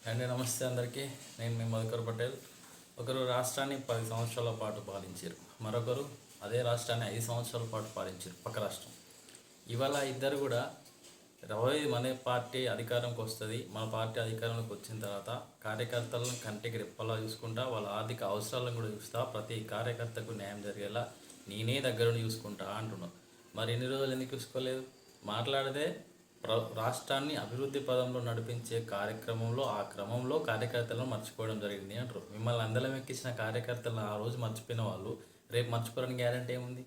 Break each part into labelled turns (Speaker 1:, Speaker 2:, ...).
Speaker 1: అండి నమస్తే అందరికీ. నేను మీ మధుకర్ పటేల్. ఒకరు రాష్ట్రాన్ని 10 సంవత్సరాల పాటు పాలించారు, మరొకరు అదే రాష్ట్రాన్ని 5 సంవత్సరాల పాటు పాలించారు, పక్క రాష్ట్రం. ఇవాళ ఇద్దరు కూడా రాబోయే మన పార్టీ అధికారంకి వస్తుంది, మన పార్టీ అధికారంలోకి వచ్చిన తర్వాత కార్యకర్తలను కంటికి రెప్పలా చూసుకుంటా, వాళ్ళ ఆర్థిక అవసరాలను కూడా చూస్తా, ప్రతి కార్యకర్తకు న్యాయం జరిగేలా నేనే దగ్గరుండి చూసుకుంటా అంటున్నాను. మరి ఎన్ని రోజులు ఎందుకు చూసుకోలేదు? మాట్లాడితే రాష్ట్రాన్ని అభివృద్ధి పదంలో నడిపించే కార్యక్రమంలో ఆ క్రమంలో కార్యకర్తలను మర్చిపోవడం జరిగింది అంటారు. మిమ్మల్ని అందలం ఎక్కించిన కార్యకర్తలను ఆ రోజు మర్చిపోయిన వాళ్ళు రేపు మర్చిపోరని గ్యారంటీ ఏముంది?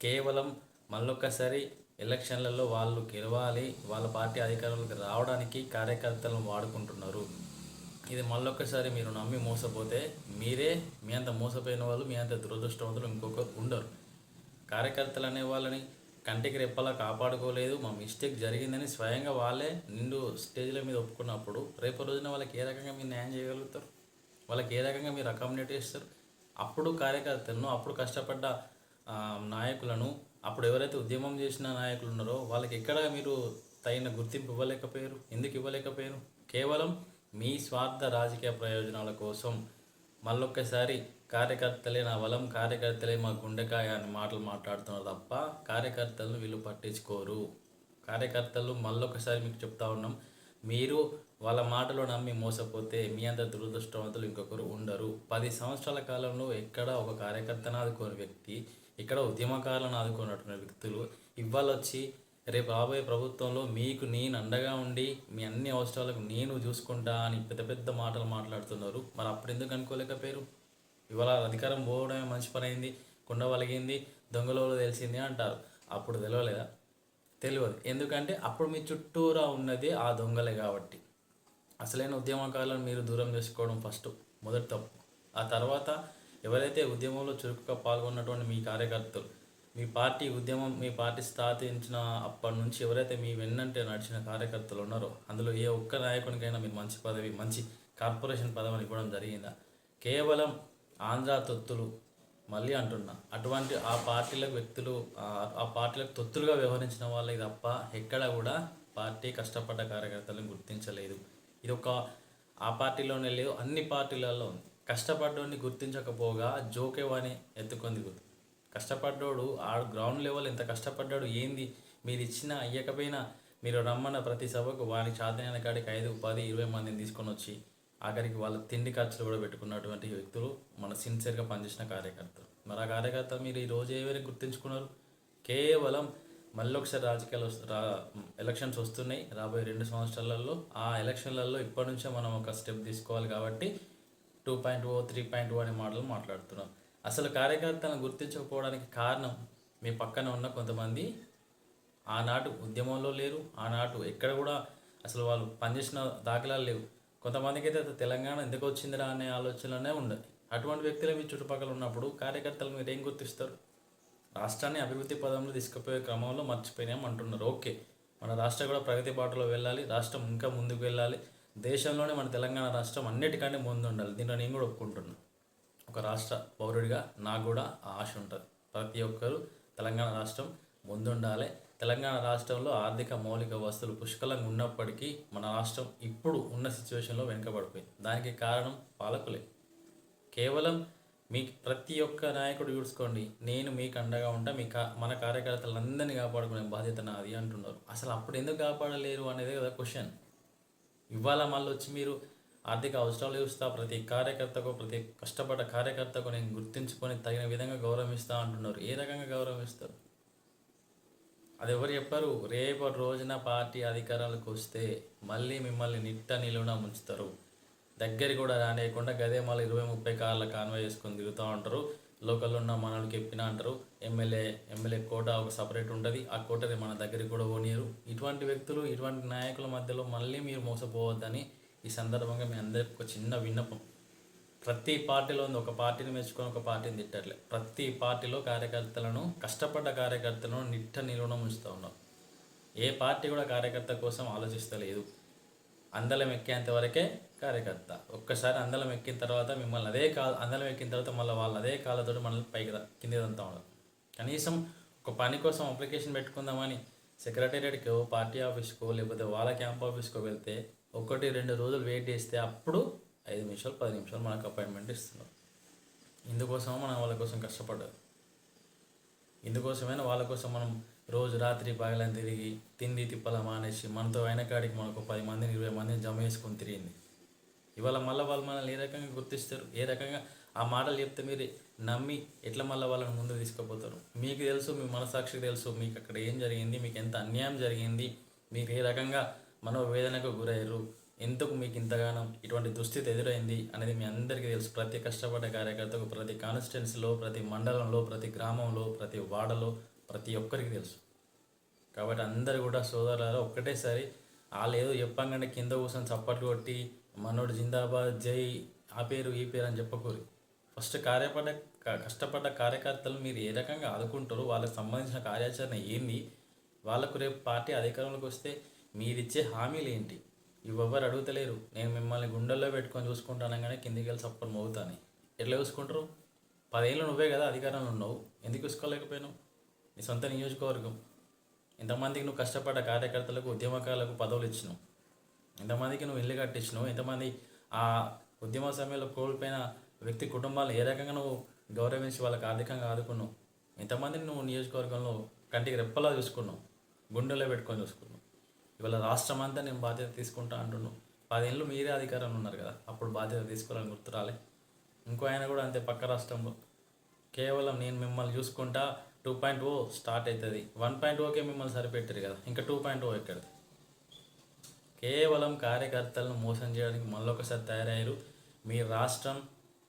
Speaker 1: కేవలం మళ్ళొక్కసారి ఎలక్షన్లలో వాళ్ళు గెలవాలి, వాళ్ళ పార్టీ అధికారంలోకి రావడానికి కార్యకర్తలను వాడుకుంటున్నారు. ఇది మళ్ళొక్కసారి మీరు నమ్మి మోసపోతే మీరే మీ అంత మోసపోయిన వాళ్ళు, మీ అంత దురదృష్టవంతులు ఇంకొకరు ఉండరు. కార్యకర్తలు అనే వాళ్ళని కంటికి రెప్పలా కాపాడుకోలేదు, మా మిస్టేక్ జరిగిందని స్వయంగా వాళ్ళే నిండు స్టేజ్ల మీద ఒప్పుకున్నప్పుడు రేపు రోజున వాళ్ళకి ఏ రకంగా మీరు న్యాయం చేయగలుగుతారు? వాళ్ళకి ఏ రకంగా మీరు అకామిడేట్ చేస్తారు? అప్పుడు కార్యకర్తలను, అప్పుడు కష్టపడ్డ నాయకులను, అప్పుడు ఎవరైతే ఉద్యమం చేసిన నాయకులు ఉన్నారో వాళ్ళకి ఎక్కడ మీరు తగిన గుర్తింపు ఇవ్వలేకపోయారు? ఎందుకు ఇవ్వలేకపోయారు? కేవలం మీ స్వార్థ రాజకీయ ప్రయోజనాల కోసం మళ్ళొక్కసారి కార్యకర్తలే నా బలం, కార్యకర్తలే మా గుండెకాయ అని మాటలు మాట్లాడుతున్నారు తప్ప కార్యకర్తలను వీళ్ళు పట్టించుకోరు. కార్యకర్తలు మళ్ళొకసారి మీకు చెప్తా ఉన్నాం, మీరు వాళ్ళ మాటలో నమ్మి మోసపోతే మీ అంత దురదృష్టవంతులు ఇంకొకరు ఉండరు. 10 సంవత్సరాల కాలంలో ఎక్కడ ఒక కార్యకర్తను ఆదుకోని వ్యక్తి, ఇక్కడ ఉద్యమకారులను ఆదుకున్నటువంటి వ్యక్తులు ఇవాళ వచ్చి రేపు రాబోయే ప్రభుత్వంలో మీకు నేను అండగా ఉండి మీ అన్ని అవసరాలకు నేను చూసుకుంటా అని పెద్ద పెద్ద మాటలు మాట్లాడుతున్నారు. మరి అప్పుడు ఎందుకు అనుకోలేకపోయారు? ఇవాళ అధికారం పోవడమే మంచి పని అయింది, కుండ వలిగింది, దొంగలో తెలిసింది అంటారు. అప్పుడు తెలియలేదా? తెలియదు. ఎందుకంటే అప్పుడు మీ చుట్టూరా ఉన్నది ఆ దొంగలే కాబట్టి. అసలైన ఉద్యమకారులను మీరు దూరం చేసుకోవడం ఫస్ట్ మొదటి తప్పు. ఆ తర్వాత ఎవరైతే ఉద్యమంలో చురుకుగా పాల్గొన్నటువంటి మీ కార్యకర్తలు, మీ పార్టీ ఉద్యమం, మీ పార్టీ స్థాపించిన అప్పటి నుంచి ఎవరైతే మీ వెన్నంటే నడిచిన కార్యకర్తలు ఉన్నారో అందులో ఏ ఒక్క నాయకునికైనా మీరు మంచి పదవి, మంచి కార్పొరేషన్ పదవిని ఇవ్వడం జరిగిందా? కేవలం ఆంధ్ర తొత్తులు, మళ్ళీ అంటున్నా, అటువంటి ఆ పార్టీలకు వ్యక్తులు, ఆ పార్టీలకు తొత్తులుగా వ్యవహరించిన వాళ్ళకి తప్ప ఎక్కడ కూడా పార్టీ కష్టపడ్డ కార్యకర్తలను గుర్తించలేదు. ఇది ఒక ఆ పార్టీలోనే లేదు, అన్ని పార్టీలలో ఉంది. కష్టపడ్డోడిని గుర్తించకపోగా జోకేవాని ఎత్తుకుంది గుర్తు. కష్టపడ్డోడు ఆ గ్రౌండ్ లెవెల్ ఎంత కష్టపడ్డాడు ఏంది, మీరు ఇచ్చిన అయ్యకపోయినా మీరు రమ్మన్న ప్రతి సభకు వారికి సాధనైన కాడికి 5, 10, 20 మందిని తీసుకొని వచ్చి ఆఖరికి వాళ్ళ తిండి ఖర్చులు కూడా పెట్టుకున్నటువంటి వ్యక్తులు మన సిన్సియర్గా పనిచేసిన కార్యకర్తలు. మరి ఆ కార్యకర్తలు మీరు ఈరోజు ఏవైనా గుర్తించుకున్నారు? కేవలం మళ్ళీ ఒకసారి రాజకీయాలు ఎలక్షన్స్ వస్తున్నాయి రాబోయే 2 సంవత్సరాలలో. ఆ ఎలక్షన్లలో ఇప్పటి నుంచే మనం ఒక స్టెప్ తీసుకోవాలి కాబట్టి 2.0, 3.0 అనే మాటలు మాట్లాడుతున్నాం. అసలు కార్యకర్తలను గుర్తించకపోవడానికి కారణం మీ పక్కన ఉన్న కొంతమంది ఆనాడు ఉద్యమంలో లేరు, ఆనాడు ఎక్కడ కూడా అసలు వాళ్ళు పనిచేసిన దాఖలాలు లేవు. కొంతమందికి అయితే తెలంగాణ ఎందుకు వచ్చిందిరా అనే ఆలోచననే ఉండదు. అటువంటి వ్యక్తులు మీ చుట్టుపక్కల ఉన్నప్పుడు కార్యకర్తలు మీరు ఏం గుర్తిస్తారు? రాష్ట్రాన్ని అభివృద్ధి పదంలో తీసుకుపోయే క్రమంలో మర్చిపోయినాం అంటున్నారు. ఓకే, మన రాష్ట్రం కూడా ప్రగతి బాటలో వెళ్ళాలి, రాష్ట్రం ఇంకా ముందుకు వెళ్ళాలి. దేశంలోనే మన తెలంగాణ రాష్ట్రం అన్నిటికంటే ముందు ఉండాలి. దీంట్లో నేను కూడా ఒప్పుకుంటున్నాను. ఒక రాష్ట్ర పౌరుడిగా నాకు కూడా ఆశ ఉంటుంది. ప్రతి ఒక్కరూ తెలంగాణ రాష్ట్రం ముందుండాలి. తెలంగాణ రాష్ట్రంలో ఆర్థిక మౌలిక వస్తువులు పుష్కలంగా ఉన్నప్పటికీ మన రాష్ట్రం ఇప్పుడు ఉన్న సిచ్యువేషన్లో వెనుకబడిపోయింది. దానికి కారణం పాలకులే. కేవలం మీ ప్రతి ఒక్క నాయకుడు చూసుకోండి, నేను మీకు అండగా ఉంటా, మన కార్యకర్తలందరినీ కాపాడుకునే బాధ్యత నాది అంటున్నారు. అసలు అప్పుడు ఎందుకు కాపాడలేరు అనేది కదా క్వశ్చన్. ఇవాళ మళ్ళీ వచ్చి మీరు ఆర్థిక అవసరాలు చూస్తా, ప్రతి కార్యకర్తకు, ప్రతి కష్టపడ్డ కార్యకర్తకు నేను గుర్తించుకొని తగిన విధంగా గౌరవిస్తా అంటున్నారు. ఏ రకంగా గౌరవిస్తారు? అది ఎవరు చెప్పారు? రేపటి రోజున పార్టీ అధికారాలకు వస్తే మళ్ళీ మిమ్మల్ని నిట్ట నిలువున ముంచుతారు. దగ్గర కూడా రానియకుండా గదే మళ్ళీ 20-30 కార్ల కాన్వాయ్ చేసుకొని తిరుగుతూ ఉంటారు. లోకల్లో ఉన్న మనల్ని చెప్పినా అంటారు. ఎమ్మెల్యే కోట ఒక సపరేట్ ఉంటుంది, ఆ కోటని మన దగ్గరికి కూడా పోనీయరు. ఇటువంటి వ్యక్తులు, ఇటువంటి నాయకుల మధ్యలో మళ్ళీ మీరు మోసపోవద్దని ఈ సందర్భంగా మీ అందరికి ఒక చిన్న విన్నపం. ప్రతి పార్టీలో ఉంది, ఒక పార్టీని మెచ్చుకొని ఒక పార్టీని తిట్టట్లే. ప్రతి పార్టీలో కార్యకర్తలను, కష్టపడ్డ కార్యకర్తలను నిట్ట నిలువున ఉంచుతూ ఉన్నారు. ఏ పార్టీ కూడా కార్యకర్త కోసం ఆలోచిస్తలేదు. అందలం ఎక్కేంత వరకే కార్యకర్త. ఒక్కసారి అందలం ఎక్కిన తర్వాత మిమ్మల్ని అందలం ఎక్కిన తర్వాత మళ్ళీ వాళ్ళు అదే కాళ్ళతో మనల్ని పైకి కిందిదంతా ఉండదు. కనీసం ఒక పని కోసం అప్లికేషన్ పెట్టుకుందామని సెక్రటేరియట్కో, పార్టీ ఆఫీస్కో, లేకపోతే వాళ్ళ క్యాంప్ ఆఫీస్కో వెళ్తే ఒకటి 2 రోజులు వెయిట్ చేస్తే అప్పుడు 5 నిమిషాలు 10 నిమిషాలు మనకు అపాయింట్మెంట్ ఇస్తున్నారు. ఇందుకోసమో మనం వాళ్ళ కోసం కష్టపడ్డారు. ఇందుకోసమైనా వాళ్ళ కోసం మనం రోజు రాత్రి పగలని తిరిగి తిండి తిప్పల మానేసి మనతో అయిన కాడికి మనకు 10 మందిని 20 మందిని జమ వేసుకొని తిరిగింది. ఇవాళ మళ్ళీ వాళ్ళు మనల్ని ఏ రకంగా గుర్తిస్తారు, ఏ రకంగా ఆ మాటలు చెప్తే మీరు నమ్మి ఎట్లా మళ్ళీ వాళ్ళని ముందు తీసుకుపోతారు? మీకు తెలుసు, మీ మనసాక్షికి తెలుసు మీకు అక్కడ ఏం జరిగింది, మీకు ఎంత అన్యాయం జరిగింది, మీరు ఏ రకంగా మనోవేదనకు గురయ్యారు, ఎందుకు మీకు ఇంతగానం ఇటువంటి దుస్థితి ఎదురైంది అనేది మీ అందరికీ తెలుసు. ప్రతి కష్టపడ్డ కార్యకర్తకు ప్రతి కాన్స్టిట్యున్సీలో, ప్రతి మండలంలో, ప్రతి గ్రామంలో, ప్రతి వాడలో ప్రతి ఒక్కరికి తెలుసు. కాబట్టి అందరు కూడా సోదరులారా ఒక్కటేసారి వాళ్ళు ఏదో చెప్పంగానే కింద కూర్చొని చప్పట్లు కొట్టి మనోడు జిందాబాద్ జై ఆ పేరు ఈ పేరు అని చెప్పకూరి. ఫస్ట్ కష్టపడ్డ కార్యకర్తలు మీరు ఏ రకంగా ఆదుకుంటారో, వాళ్ళకి సంబంధించిన కార్యాచరణ ఏంది, వాళ్ళకు రేపు పార్టీ అధికారంలోకి వస్తే మీరిచ్చే హామీలు ఏంటి, ఇవ్వరు అడుగుతలేరు. నేను మిమ్మల్ని గుండెల్లో పెట్టుకొని చూసుకుంటానగానే కిందికి వెళ్ళి చప్పలు మోగుతాను. ఎట్లా చూసుకుంటారు? 10 ఏళ్ళు నువ్వే కదా అధికారంలో ఉన్నావు, ఎందుకు చూసుకోలేకపోయినావు? నీ సొంత నియోజకవర్గం, ఎంతమందికి నువ్వు కష్టపడ్డ కార్యకర్తలకు ఉద్యమకారులకు పదవులు ఇచ్చినావు, ఎంతమందికి నువ్వు ఇల్లు కట్టించినావు, ఎంతమంది ఆ ఉద్యమ సమయంలో కోల్పోయిన వ్యక్తి కుటుంబాలను ఏ రకంగా నువ్వు గౌరవించి వాళ్ళకి ఆర్థికంగా ఆదుకున్నావు, ఎంతమందిని నువ్వు నియోజకవర్గంలో కంటికి రెప్పలా చూసుకున్నావు, గుండెలో పెట్టుకొని చూసుకున్నావు. ఇవాళ రాష్ట్రం అంతా నేను బాధ్యత తీసుకుంటా అంటున్నావు. 10 ఏళ్ళు మీరే అధికారంలో ఉన్నారు కదా, అప్పుడు బాధ్యత తీసుకోవాలని గుర్తురాలే. ఇంకో ఆయన కూడా అంతే, పక్క రాష్ట్రంలో కేవలం నేను మిమ్మల్ని చూసుకుంటా 2.0 స్టార్ట్ అవుతుంది, 1.0కే మిమ్మల్ని సరిపెట్టారు కదా, ఇంకా 2.0 ఎక్కడిది? కేవలం కార్యకర్తలను మోసం చేయడానికి మళ్ళొకసారి తయారయ్యారు. మీ రాష్ట్రం,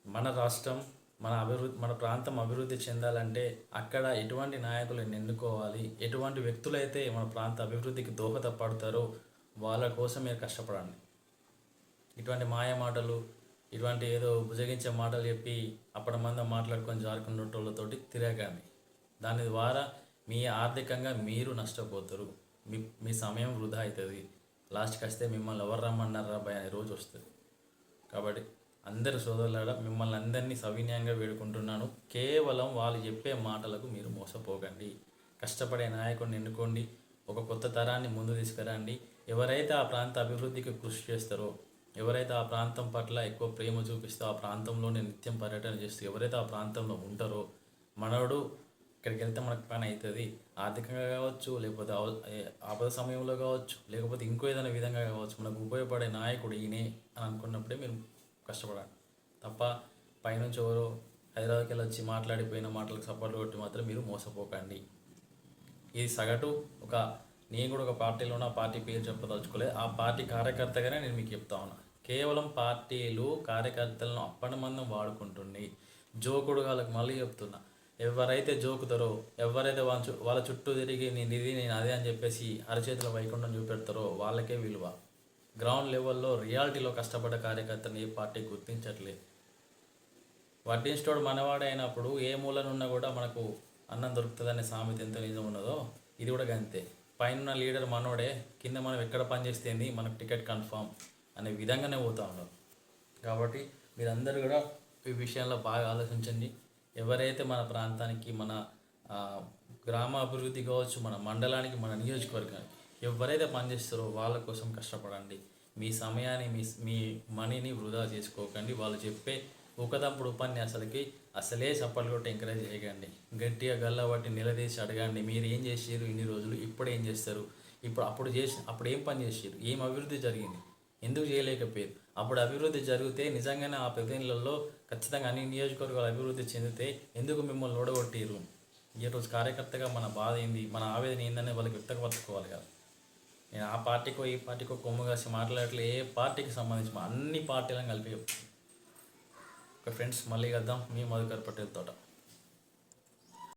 Speaker 1: మన ప్రాంతం అభివృద్ధి చెందాలంటే అక్కడ ఎటువంటి నాయకులను ఎన్నుకోవాలి, ఎటువంటి వ్యక్తులైతే మన ప్రాంత అభివృద్ధికి దోహదపడతారో వాళ్ళ కోసం మీరు కష్టపడండి. ఇటువంటి మాయ మాటలు, ఇటువంటి ఏదో భుజగించే మాటలు చెప్పి అప్పటిమంది మాట్లాడుకొని జారుకున్నటోళ్ళతోటి తిరగండి. దాని ద్వారా మీ ఆర్థికంగా మీరు నష్టపోతారు, మీ సమయం వృధా అవుతుంది. లాస్ట్కి వస్తే మిమ్మల్ని ఎవరు రమ్మన్నారా భయ అనే రోజు వస్తుంది. కాబట్టి అందరు సోదరులారా మిమ్మల్ని అందరినీ సవినయంగా వేడుకుంటున్నాను. కేవలం వాళ్ళు చెప్పే మాటలకు మీరు మోసపోకండి. కష్టపడే నాయకుడిని ఎన్నుకోండి, ఒక కొత్త తరాన్ని ముందు తీసుకురండి. ఎవరైతే ఆ ప్రాంత అభివృద్ధికి కృషి చేస్తారో, ఎవరైతే ఆ ప్రాంతం పట్ల ఎక్కువ ప్రేమ చూపిస్తూ ఆ ప్రాంతంలోనే నిత్యం పర్యటన చేస్తూ ఎవరైతే ఆ ప్రాంతంలో ఉంటారో, మనోడు ఇక్కడికి వెళ్తే మనకు పని అవుతుంది, ఆర్థికంగా కావచ్చు, లేకపోతే ఆపద సమయంలో కావచ్చు, లేకపోతే ఇంకో ఏదైనా విధంగా కావచ్చు, మనకు ఉపయోగపడే నాయకుడు ఈయనే అని అనుకున్నప్పుడే మీరు కష్టపడాలి. తప్ప పైనుంచి ఎవరో హైదరాబాద్కి వెళ్ళి వచ్చి మాట్లాడిపోయిన మాటలకు సపోర్ట్ కొట్టి మాత్రం మీరు మోసపోకండి. ఇది సగటు నేను కూడా ఒక పార్టీలో ఉన్న పార్టీ పేరు చెప్పదలుచుకోలేదు, ఆ పార్టీ కార్యకర్తగానే నేను మీకు చెప్తా ఉన్నా. కేవలం పార్టీలు కార్యకర్తలను అప్పటిమందం వాడుకుంటుండి జోకుడు వాళ్ళకి మళ్ళీ చెప్తున్నా, ఎవరైతే జోకుతారో, ఎవరైతే వాళ్ళ చుట్టూ తిరిగి నేను అదే అని చెప్పేసి అరచేతిలో వైకుంఠం చూపెడతారో వాళ్ళకే విలువ. గ్రౌండ్ లెవెల్లో రియాలిటీలో కష్టపడ్డ కార్యకర్తని ఏ పార్టీ గుర్తించట్లేదు. వడ్డించోడు మనవాడే అయినప్పుడు ఏ మూలనున్నా కూడా మనకు అన్నం దొరుకుతుందనే సామెత ఎంత నిజం ఉన్నదో ఇది కూడా అంతే. పైన లీడర్ మనోడే, కింద మనం ఎక్కడ పనిచేస్తేంది మనకు టికెట్ కన్ఫామ్ అనే విధంగానే పోతూ ఉన్నారు. కాబట్టి మీరందరూ కూడా ఈ విషయంలో బాగా ఆలోచించండి. ఎవరైతే మన ప్రాంతానికి, మన గ్రామ అభివృద్ధి కావచ్చు, మన మండలానికి, మన నియోజకవర్గానికి ఎవరైతే పనిచేస్తారో వాళ్ళ కోసం కష్టపడండి. మీ సమయాన్ని, మీ మనీని వృధా చేసుకోకండి. వాళ్ళు చెప్పే ఊకదంపుడు ఉపన్యాసాలకి అసలే చప్పట్లు కొట్టి ఎంకరేజ్ చేయకండి. గట్టిగా గల్లబట్టి నిలదీసి అడగండి, మీరు ఏం చేసారు ఇన్ని రోజులు, ఇప్పుడు ఏం చేస్తారు, అప్పుడు ఏం పని చేసారు, ఏం అభివృద్ధి జరిగింది, ఎందుకు చేయలేకపోయారు, అప్పుడు అభివృద్ధి జరిగితే నిజంగానే ఆ ప్రతినిధులలో ఖచ్చితంగా అన్ని నియోజకవర్గాలు అభివృద్ధి చెందితే ఎందుకు మిమ్మల్ని ఓడగొట్టారు. ఈరోజు కార్యకర్తగా మన బాధ ఏంది, మన ఆవేదన ఏందని వాళ్ళకి వ్యక్తపరచుకోవాలి కదా. నేను ఆ పార్టీకో ఈ పార్టీకో కొమ్ము కాసి మాట్లాడట్లే, ఏ పార్టీకి సంబంధించి అన్ని పార్టీలను కలిపి. ఓకే ఫ్రెండ్స్, మళ్ళీ కలుద్దాం. మీ మధుకర్ పటేల్ తోట.